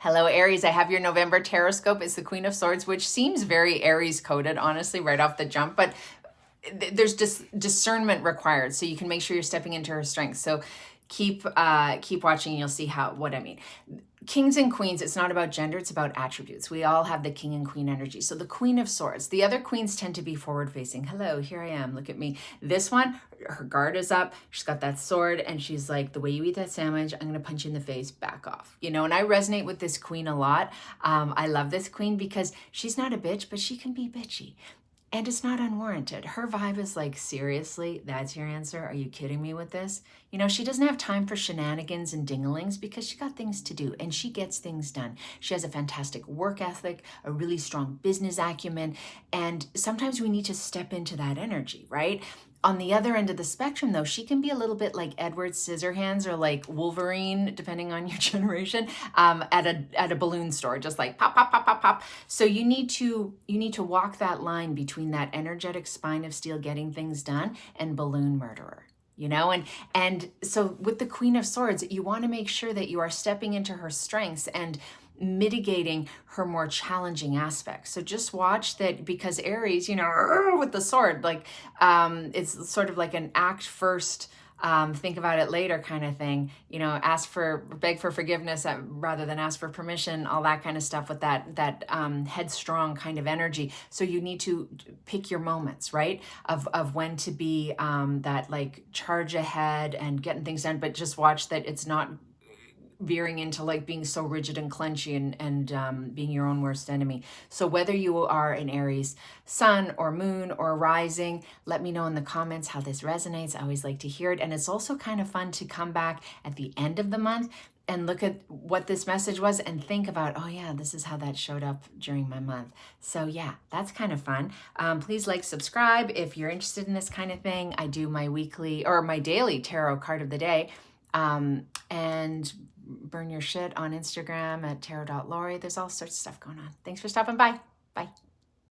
Hello, Aries. I have your November Taroscope. It's the Queen of Swords, which seems very Aries coded, honestly, right off the jump. But there's just discernment required, so you can make sure you're stepping into her strengths. So keep watching. And you'll see what I mean. Kings and queens, it's not about gender, it's about attributes. We all have the king and queen energy. So the Queen of Swords, the other queens tend to be forward facing. Hello, here I am, look at me. This one, her guard is up, she's got that sword, and she's like, the way you eat that sandwich, I'm gonna punch you in the face, back off. You know, and I resonate with this queen a lot. I love this queen because she's not a bitch, but she can be bitchy. And it's not unwarranted. Her vibe is like, seriously, that's your answer? Are you kidding me with this? You know, she doesn't have time for shenanigans and dinglings because she got things to do and she gets things done. She has a fantastic work ethic, a really strong business acumen, and sometimes we need to step into that energy, right? On the other end of the spectrum, though, she can be a little bit like Edward Scissorhands or like Wolverine, depending on your generation, at a balloon store, just like pop, pop, pop, pop, pop. So you need to walk that line between that energetic spine of steel, getting things done, and balloon murderer. You know, and so with the Queen of Swords, you want to make sure that you are stepping into her strengths and mitigating her more challenging aspects. So just watch that, because Aries, you know, with the sword, like it's sort of like an act first, think about it later kind of thing, you know, beg for forgiveness rather than ask for permission, all that kind of stuff with that headstrong kind of energy. So you need to pick your moments, right? Of when to be that like charge ahead and getting things done, but just watch that it's not veering into like being so rigid and clenchy and being your own worst enemy. So whether you are an Aries Sun or Moon or Rising, let me know in the comments how this resonates. I always like to hear it. And it's also kind of fun to come back at the end of the month and look at what this message was and think about, oh yeah, this is how that showed up during my month. So yeah, that's kind of fun. Please like, subscribe if you're interested in this kind of thing. I do my weekly or my daily tarot card of the day. And burn your shit on Instagram at tarot.lori. There's all sorts of stuff going on. Thanks for stopping by. Bye.